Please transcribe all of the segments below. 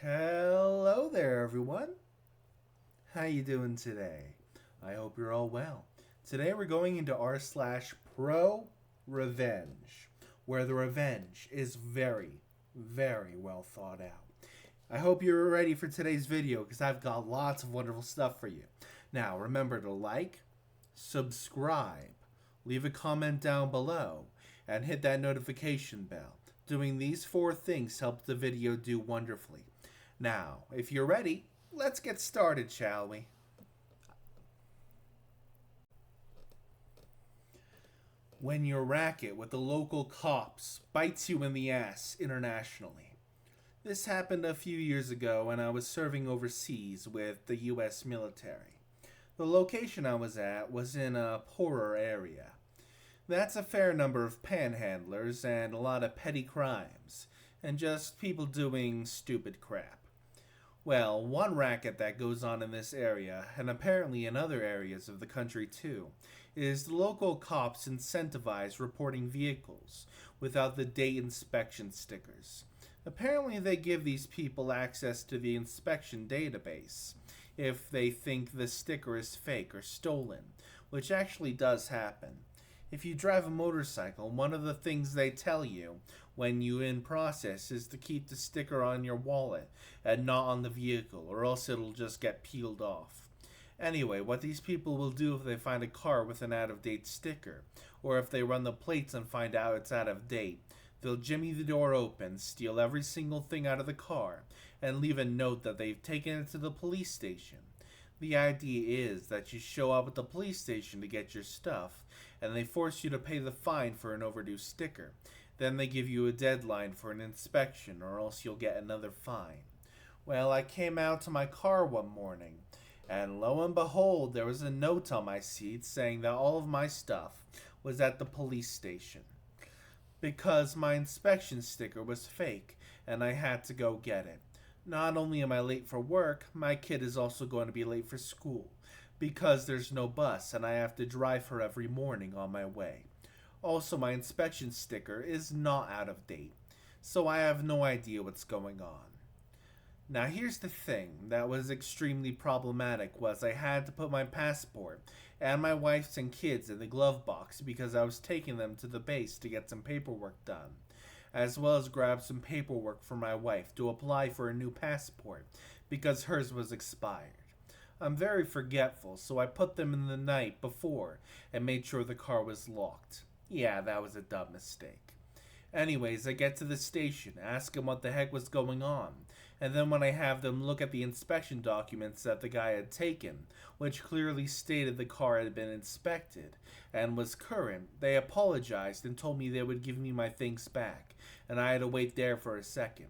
Hello there, everyone. How you doing today? I hope you're all well. Today we're going into r/pro revenge, where the revenge is very, very well thought out. I hope you're ready for today's video because I've got lots of wonderful stuff for you. Now, remember to like, subscribe, leave a comment down below, and hit that notification bell. Doing these 4 things helps the video do wonderfully. Now, if you're ready, let's get started, shall we? When your racket with the local cops bites you in the ass internationally. This happened a few years ago when I was serving overseas with the US military. The location I was at was in a poorer area. That's a fair number of panhandlers and a lot of petty crimes, and just people doing stupid crap. Well, one racket that goes on in this area, and apparently in other areas of the country too, is the local cops incentivize reporting vehicles without the date inspection stickers. Apparently they give these people access to the inspection database if they think the sticker is fake or stolen, which actually does happen. If you drive a motorcycle, one of the things they tell you when you in process is to keep the sticker on your wallet and not on the vehicle, or else it'll just get peeled off. Anyway, what these people will do if they find a car with an out-of-date sticker, or if they run the plates and find out it's out of date, they'll jimmy the door open, steal every single thing out of the car, and leave a note that they've taken it to the police station. The idea is that you show up at the police station to get your stuff, and they force you to pay the fine for an overdue sticker. Then they give you a deadline for an inspection, or else you'll get another fine. Well, I came out to my car one morning, and lo and behold, there was a note on my seat saying that all of my stuff was at the police station, because my inspection sticker was fake, and I had to go get it. Not only am I late for work, my kid is also going to be late for school, because there's no bus and I have to drive her every morning on my way. Also, my inspection sticker is not out of date, so I have no idea what's going on. Now here's the thing that was extremely problematic was I had to put my passport and my wife's and kids in the glove box because I was taking them to the base to get some paperwork done, as well as grab some paperwork for my wife to apply for a new passport because hers was expired. I'm very forgetful, so I put them in the night before and made sure the car was locked. Yeah, that was a dumb mistake. Anyways, I get to the station, ask them what the heck was going on, and then when I have them look at the inspection documents that the guy had taken, which clearly stated the car had been inspected and was current, they apologized and told me they would give me my things back, and I had to wait there for a second.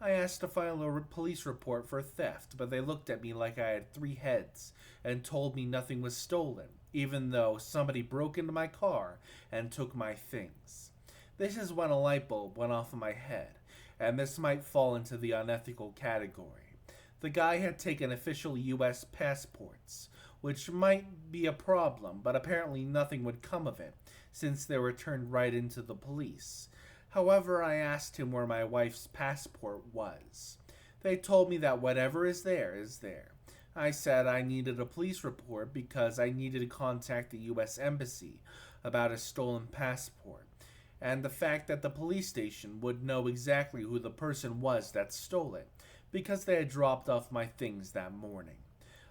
I asked to file a police report for theft, but they looked at me like I had 3 heads and told me nothing was stolen, even though somebody broke into my car and took my things. This is when a light bulb went off in my head, and this might fall into the unethical category. The guy had taken official US passports, which might be a problem, but apparently nothing would come of it, since they were turned right into the police. However, I asked him where my wife's passport was. They told me that whatever is there is there. I said I needed a police report because I needed to contact the US Embassy about a stolen passport, and the fact that the police station would know exactly who the person was that stole it, because they had dropped off my things that morning.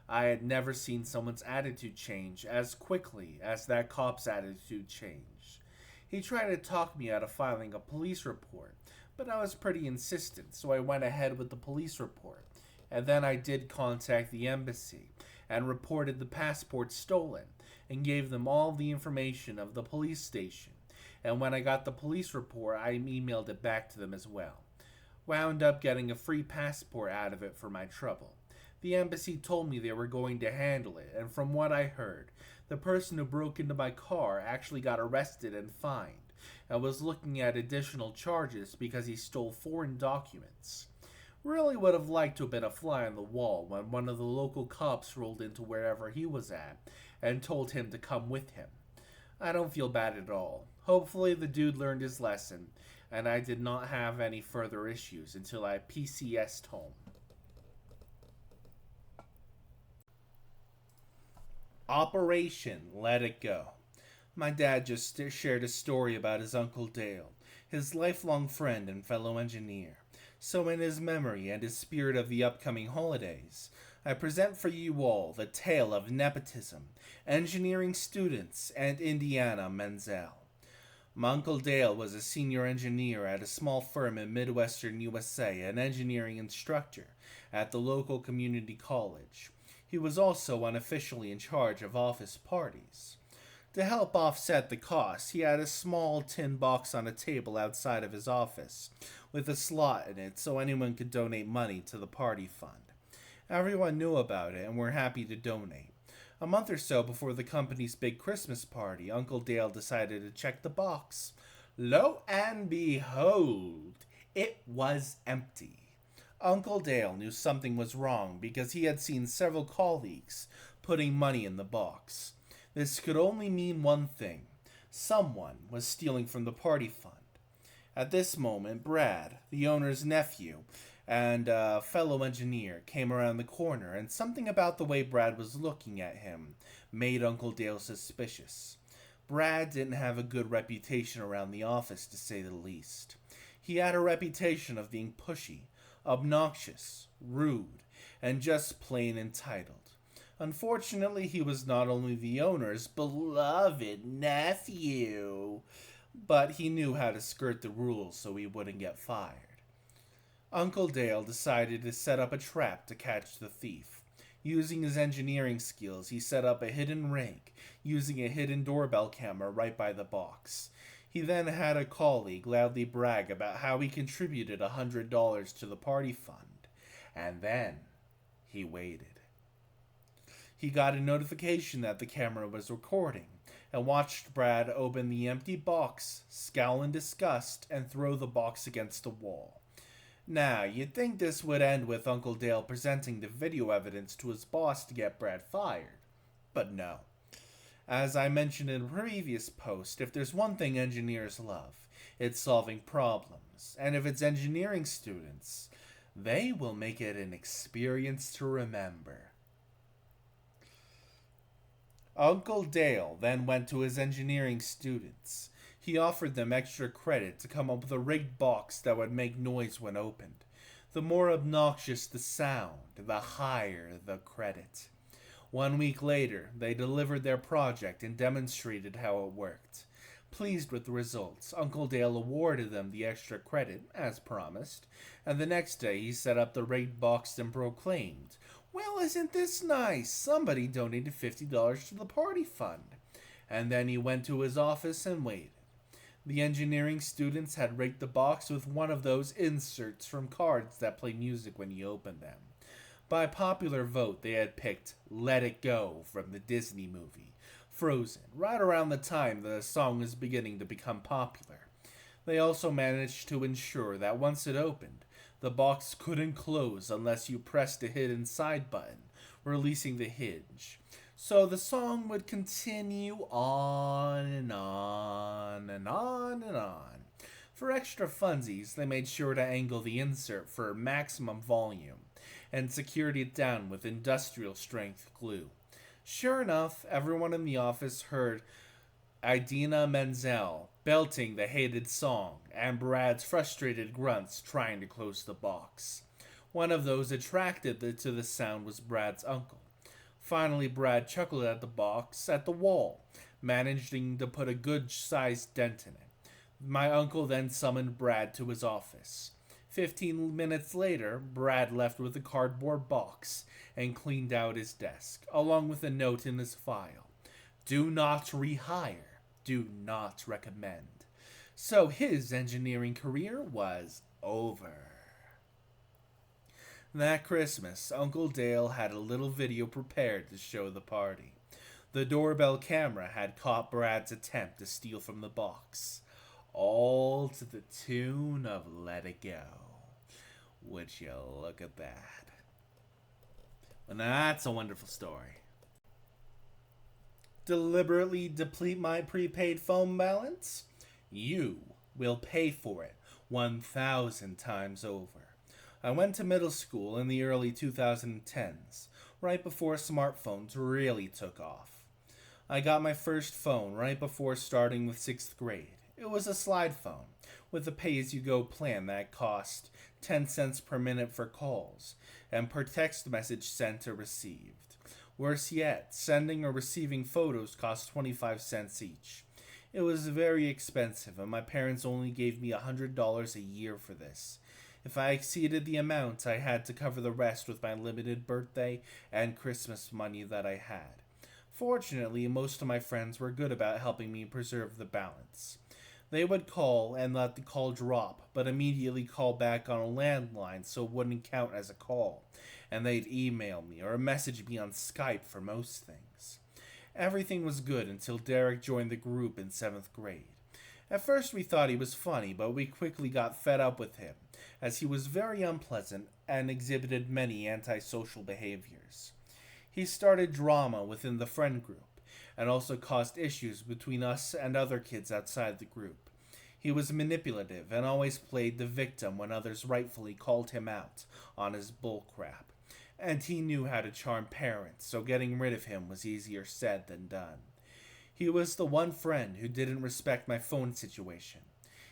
I had never seen someone's attitude change as quickly as that cop's attitude changed. He tried to talk me out of filing a police report, but I was pretty insistent, so I went ahead with the police report. And then I did contact the embassy and reported the passport stolen and gave them all the information of the police station. And when I got the police report, I emailed it back to them as well. Wound up getting a free passport out of it for my trouble. The embassy told me they were going to handle it, and from what I heard, the person who broke into my car actually got arrested and fined, and was looking at additional charges because he stole foreign documents. Really would have liked to have been a fly on the wall when one of the local cops rolled into wherever he was at and told him to come with him. I don't feel bad at all. Hopefully the dude learned his lesson, and I did not have any further issues until I PCS'd home. Operation Let It Go. My dad just shared a story about his Uncle Dale, his lifelong friend and fellow engineer. So, in his memory and his spirit of the upcoming holidays, I present for you all the tale of nepotism, engineering students, and Indiana Menzel. My Uncle Dale was a senior engineer at a small firm in Midwestern USA, an engineering instructor at the local community college. He was also unofficially in charge of office parties. To help offset the cost, he had a small tin box on a table outside of his office, with a slot in it so anyone could donate money to the party fund. Everyone knew about it and were happy to donate. A month or so before the company's big Christmas party, Uncle Dale decided to check the box. Lo and behold, it was empty. Uncle Dale knew something was wrong because he had seen several colleagues putting money in the box. This could only mean one thing. Someone was stealing from the party fund. At this moment, Brad, the owner's nephew, and a fellow engineer came around the corner, and something about the way Brad was looking at him made Uncle Dale suspicious. Brad didn't have a good reputation around the office, to say the least. He had a reputation of being pushy, obnoxious, rude, and just plain entitled. Unfortunately, he was not only the owner's beloved nephew, but he knew how to skirt the rules so he wouldn't get fired. Uncle Dale decided to set up a trap to catch the thief. Using his engineering skills, he set up a hidden rake, using a hidden doorbell camera right by the box. He then had a colleague loudly brag about how he contributed $100 to the party fund. And then he waited. He got a notification that the camera was recording, and watched Brad open the empty box, scowl in disgust, and throw the box against the wall. Now, you'd think this would end with Uncle Dale presenting the video evidence to his boss to get Brad fired. But no. As I mentioned in a previous post, if there's one thing engineers love, it's solving problems. And if it's engineering students, they will make it an experience to remember. Uncle Dale then went to his engineering students. He offered them extra credit to come up with a rigged box that would make noise when opened. The more obnoxious the sound, the higher the credit. 1 week later, they delivered their project and demonstrated how it worked. Pleased with the results, Uncle Dale awarded them the extra credit, as promised, and the next day he set up the rigged box and proclaimed, "Well, isn't this nice? Somebody donated $50 to the party fund." And then he went to his office and waited. The engineering students had rigged the box with one of those inserts from cards that play music when you open them. By popular vote, they had picked Let It Go from the Disney movie, Frozen, right around the time the song was beginning to become popular. They also managed to ensure that once it opened, the box couldn't close unless you pressed a hidden side button, releasing the hinge. So the song would continue on and on and on and on. For extra funsies, they made sure to angle the insert for maximum volume and secured it down with industrial strength glue. Sure enough, everyone in the office heard Idina Menzel belting the hated song and Brad's frustrated grunts trying to close the box. One of those attracted to the sound was Brad's uncle. Finally, Brad chuckled at the box, at the wall, managing to put a good-sized dent in it. My uncle then summoned Brad to his office. 15 minutes later, Brad left with a cardboard box and cleaned out his desk, along with a note in his file. Do not rehire. Do not recommend. So his engineering career was over. That Christmas, Uncle Dale had a little video prepared to show the party. The doorbell camera had caught Brad's attempt to steal from the box, all to the tune of Let It Go. Would you look at that? Well, now that's a wonderful story. Deliberately deplete my prepaid phone balance? You will pay for it 1,000 times over. I went to middle school in the early 2010s, right before smartphones really took off. I got my first phone right before starting with 6th grade. It was a slide phone with a pay as you go plan that cost 10 cents per minute for calls and per text message sent or received. Worse yet, sending or receiving photos cost 25 cents each. It was very expensive, and my parents only gave me $100 a year for this. If I exceeded the amount, I had to cover the rest with my limited birthday and Christmas money that I had. Fortunately, most of my friends were good about helping me preserve the balance. They would call and let the call drop, but immediately call back on a landline so it wouldn't count as a call, and they'd email me or message me on Skype for most things. Everything was good until Derek joined the group in 7th grade. At first we thought he was funny, but we quickly got fed up with him, as he was very unpleasant and exhibited many antisocial behaviors. He started drama within the friend group, and also caused issues between us and other kids outside the group. He was manipulative and always played the victim when others rightfully called him out on his bullcrap. And he knew how to charm parents, so getting rid of him was easier said than done. He was the one friend who didn't respect my phone situation.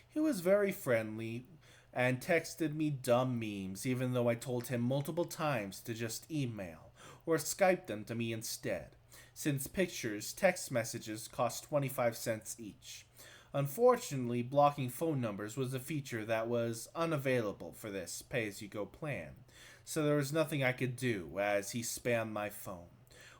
He was very friendly and texted me dumb memes even though I told him multiple times to just email or Skype them to me instead, since pictures, text messages cost 25 cents each. Unfortunately, blocking phone numbers was a feature that was unavailable for this pay-as-you-go plan, so there was nothing I could do as he spammed my phone.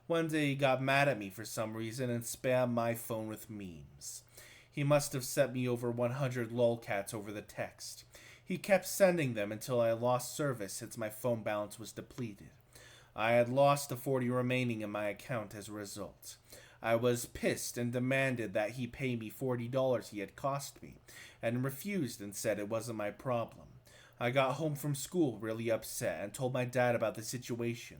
One day he got mad at me for some reason and spammed my phone with memes. He must have sent me over 100 lolcats over the text. He kept sending them until I lost service since my phone balance was depleted. I had lost the 40 remaining in my account as a result. I was pissed and demanded that he pay me $40 he had cost me, and refused and said it wasn't my problem. I got home from school really upset and told my dad about the situation,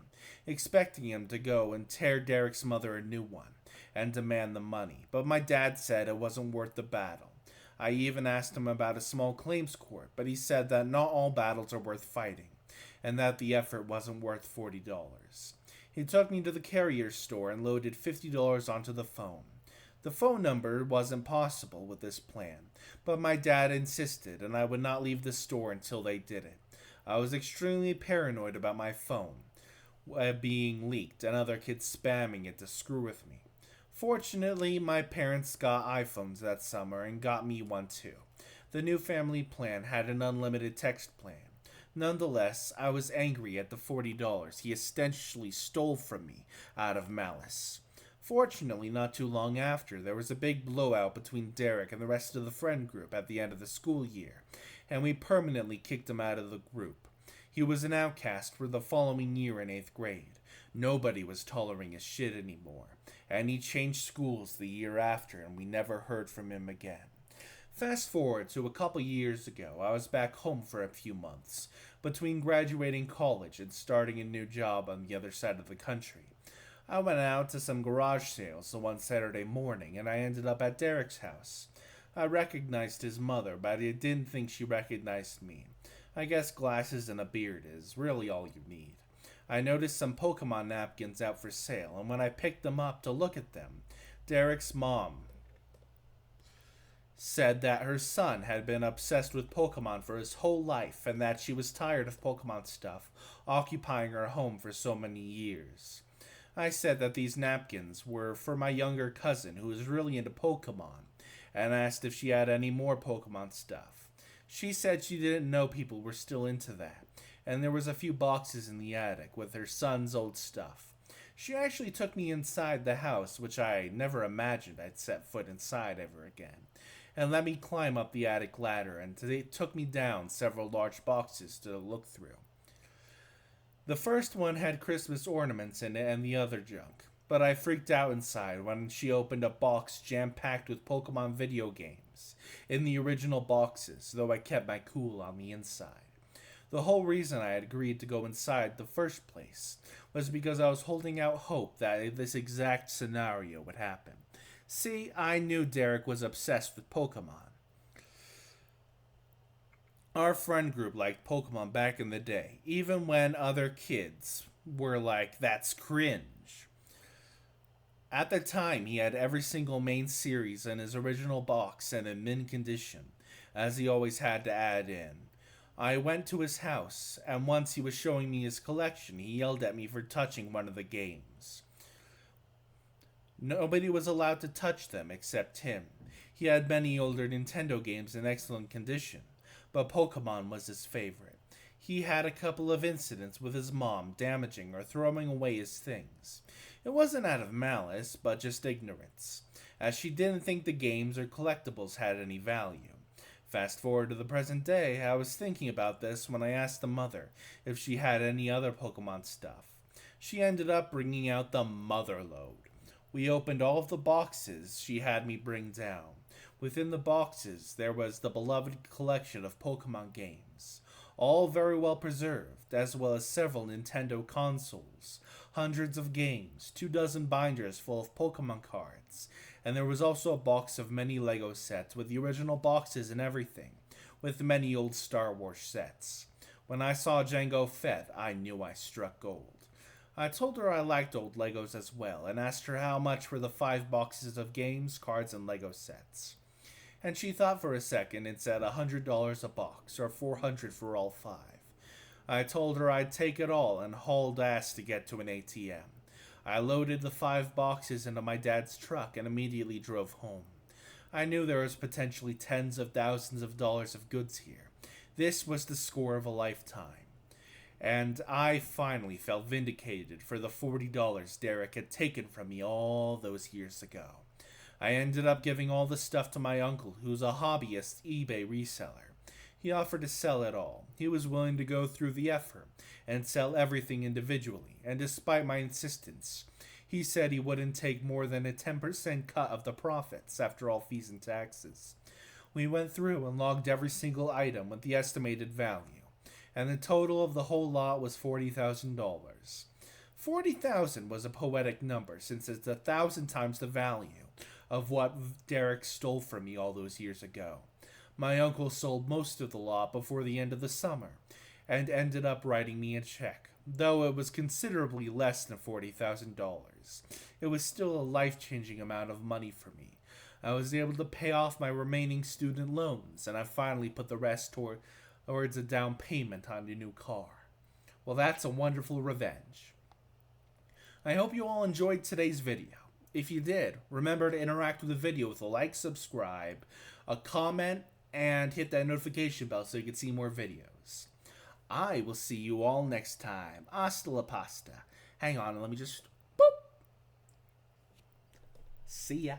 expecting him to go and tear Derek's mother a new one and demand the money, but my dad said it wasn't worth the battle. I even asked him about a small claims court, but he said that not all battles are worth fighting, and that the effort wasn't worth $40. He took me to the carrier store and loaded $50 onto the phone. The phone number wasn't possible with this plan, but my dad insisted and I would not leave the store until they did it. I was extremely paranoid about my phone being leaked and other kids spamming it to screw with me. Fortunately, my parents got iPhones that summer and got me one too. The new family plan had an unlimited text plan. Nonetheless, I was angry at the $40 he essentially stole from me out of malice. Fortunately, not too long after, there was a big blowout between Derek and the rest of the friend group at the end of the school year, and we permanently kicked him out of the group. He was an outcast for the following year in 8th grade. Nobody was tolerating his shit anymore, and he changed schools the year after, and we never heard from him again. Fast forward to a couple years ago, I was back home for a few months, between graduating college and starting a new job on the other side of the country. I went out to some garage sales the one Saturday morning, and I ended up at Derek's house. I recognized his mother, but I didn't think she recognized me. I guess glasses and a beard is really all you need. I noticed some Pokemon napkins out for sale, and when I picked them up to look at them, Derek's mom said that her son had been obsessed with Pokemon for his whole life and that she was tired of Pokemon stuff occupying her home for so many years. I said that these napkins were for my younger cousin who was really into Pokemon and asked if she had any more Pokemon stuff. She said she didn't know people were still into that, and there was a few boxes in the attic with her son's old stuff. She actually took me inside the house, which I never imagined I'd set foot inside ever again, and let me climb up the attic ladder, and they took me down several large boxes to look through. The first one had Christmas ornaments in it and the other junk, but I freaked out inside when she opened a box jam-packed with Pokemon video games in the original boxes, though I kept my cool on the inside. The whole reason I had agreed to go inside the first place was because I was holding out hope that this exact scenario would happen. See, I knew Derek was obsessed with Pokemon. Our friend group liked Pokemon back in the day, even when other kids were like, that's cringe. At the time, he had every single main series in his original box and in mint condition, as he always had to add in. I went to his house, and once he was showing me his collection, he yelled at me for touching one of the games. Nobody was allowed to touch them except him. He had many older Nintendo games in excellent condition, but Pokemon was his favorite. He had a couple of incidents with his mom damaging or throwing away his things. It wasn't out of malice, but just ignorance, as she didn't think the games or collectibles had any value. Fast forward to the present day, I was thinking about this when I asked the mother if she had any other Pokemon stuff. She ended up bringing out the mother load. We opened all of the boxes she had me bring down. Within the boxes, there was the beloved collection of Pokemon games, all very well preserved, as well as several Nintendo consoles, hundreds of games, 24 binders full of Pokemon cards, and there was also a box of many Lego sets with the original boxes and everything, with many old Star Wars sets. When I saw Jango Fett, I knew I struck gold. I told her I liked old Legos as well, and asked her how much were the 5 boxes of games, cards, and Lego sets. And she thought for a second and said $100 a box, or $400 for all 5. I told her I'd take it all and hauled ass to get to an ATM. I loaded the 5 boxes into my dad's truck and immediately drove home. I knew there was potentially tens of thousands of dollars of goods here. This was the score of a lifetime. And I finally felt vindicated for the $40 Derek had taken from me all those years ago. I ended up giving all the stuff to my uncle, who's a hobbyist eBay reseller. He offered to sell it all. He was willing to go through the effort and sell everything individually, and despite my insistence, he said he wouldn't take more than a 10% cut of the profits after all fees and taxes. We went through and logged every single item with the estimated value, and the total of the whole lot was $40,000. $40,000 was a poetic number, since it's 1,000 times the value of what Derek stole from me all those years ago. My uncle sold most of the lot before the end of the summer, and ended up writing me a check. Though it was considerably less than $40,000, it was still a life-changing amount of money for me. I was able to pay off my remaining student loans, and I finally put the rest towards a down payment on a new car. Well, that's a wonderful revenge. I hope you all enjoyed today's video. If you did, remember to interact with the video with a like, subscribe, a comment, and hit that notification bell so you can see more videos. I will see you all next time. Hasta la pasta. Hang on, let me just... boop. See ya.